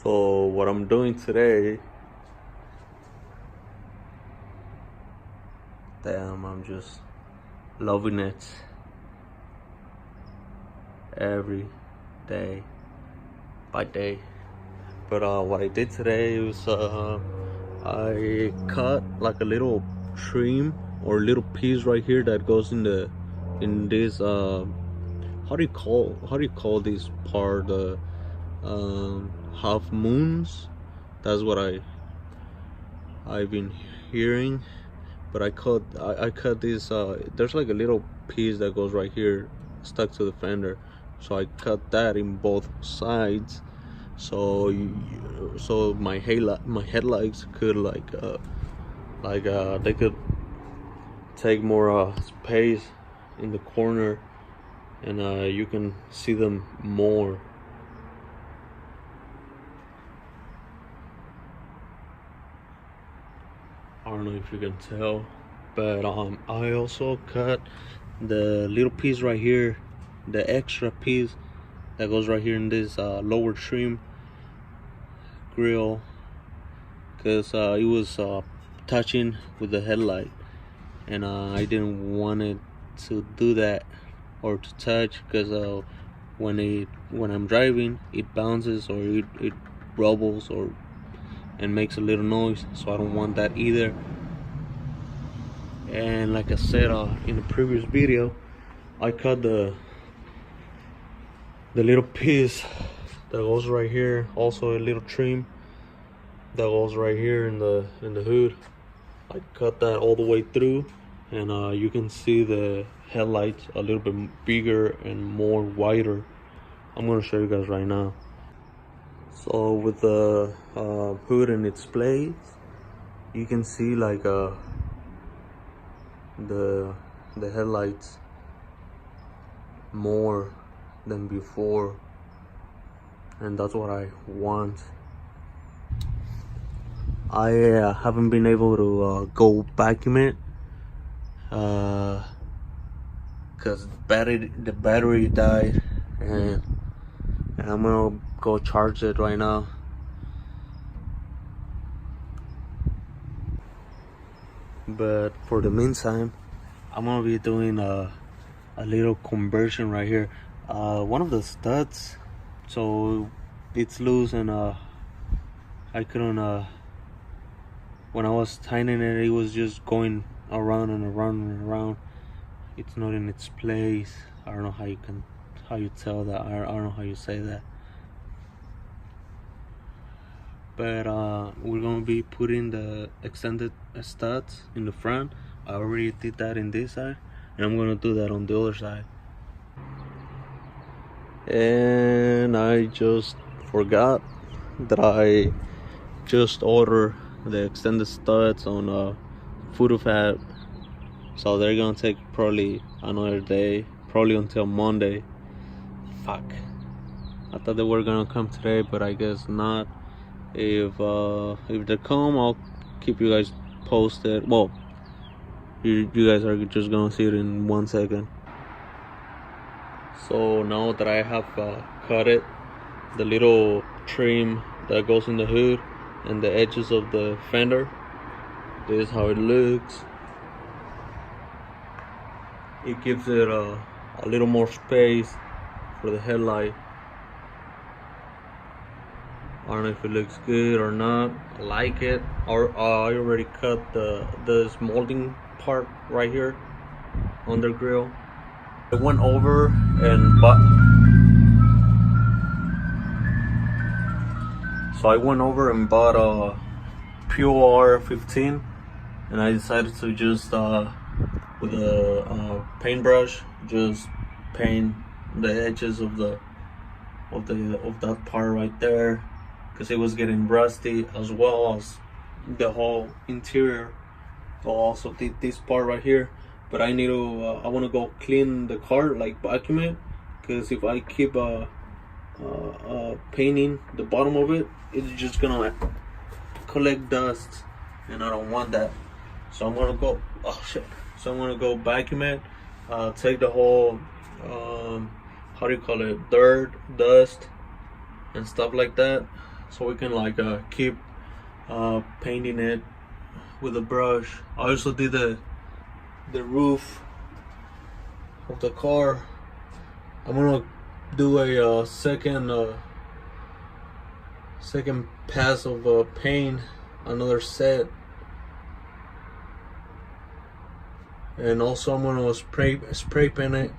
So what I'm doing today, damn, I'm just loving it every day by day. But what I did today was I cut like a little trim or a little piece right here that goes in this how do you call this part, the half moons. That's what I've been hearing. But I cut this there's like a little piece that goes right here stuck to the fender, so I cut that in both sides, so so my headlights could they could take more space in the corner, and you can see them more. I don't know if you can tell, but I also cut the little piece right here, the extra piece that goes right here in this lower trim grill, because it was touching with the headlight, and I didn't want it to do that or to touch, because when I'm driving, it bounces or it rumbles or and makes a little noise, so I don't want that either. And like I said in the previous video, I cut the little piece that goes right here, also a little trim that goes right here in the hood. I cut that all the way through, and you can see the headlights a little bit bigger and more wider. I'm gonna show you guys right now. So with the hood in its place, you can see like the headlights more than before, and that's what I want. I haven't been able to go vacuum it because the battery died, and I'm gonna go charge it right now. But for the meantime, I'm gonna be doing a little conversion right here. One of the studs, so it's loose, and I couldn't when I was tightening it, it was just going around and around and around. It's not in its place. I don't know how you tell that. I don't know how you say that. But we're gonna be putting the extended studs in the front. I already did that in this side, and I'm gonna do that on the other side. And I just forgot that I just ordered the extended studs on Fab, so they're gonna take probably another day, probably until Monday. Fuck, I thought they were gonna come today, but I guess not. If they come, I'll keep you guys posted. Well, you guys are just gonna see it in 1 second. So now that I have cut it, the little trim that goes in the hood and the edges of the fender, this is how it looks. It gives it a little more space for the headlight. I don't know if it looks good or not. I like it. Or I already cut this molding part right here on the grill. I went over and bought. So I went over and bought a POR 15, and I decided to just with a paintbrush just paint the edges of that part right there, because it was getting rusty, as well as the whole interior. I also did this part right here, but I need to I want to go clean the car, like vacuum it, because if I keep painting the bottom of it, it's just gonna collect dust, and I don't want that. So I'm gonna go so I'm gonna go vacuum it, take the whole how do you call it, dirt, dust and stuff like that, so we can like keep painting it with a brush. I also did the roof of the car. I'm gonna do a second pass of paint, another set, and also I'm gonna spray paint it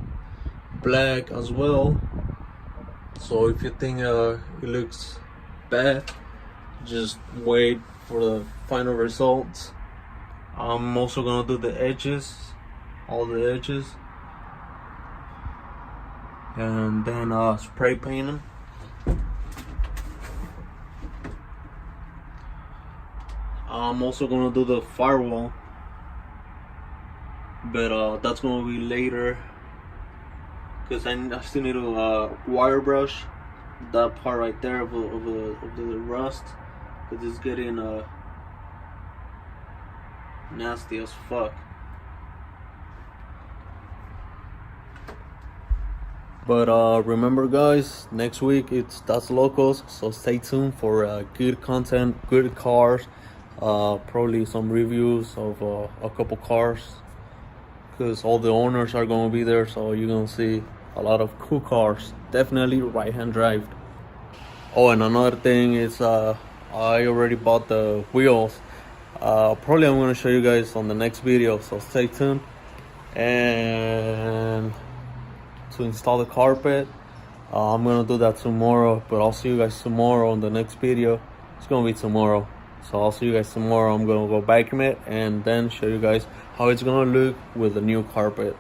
black as well. So if you think it looks bad, just wait for the final results. I'm also gonna do the edges, all the edges, and then spray paint them. I'm also gonna do the firewall, but that's gonna be later, because I still need to wire brush that part right there of the rust, because it's getting nasty as fuck. But remember guys, next week it's Datslocos, so stay tuned for good content, good cars, probably some reviews of a couple cars, because all the owners are going to be there, so you're going to see a lot of cool cars, definitely right-hand drive. Oh, and another thing is I already bought the wheels. Probably I'm going to show you guys on the next video, so stay tuned. And to install the carpet, I'm gonna do that tomorrow, but I'll see you guys tomorrow on the next video. It's gonna be tomorrow, so I'll see you guys tomorrow. I'm gonna go vacuum it and then show you guys how it's gonna look with the new carpet.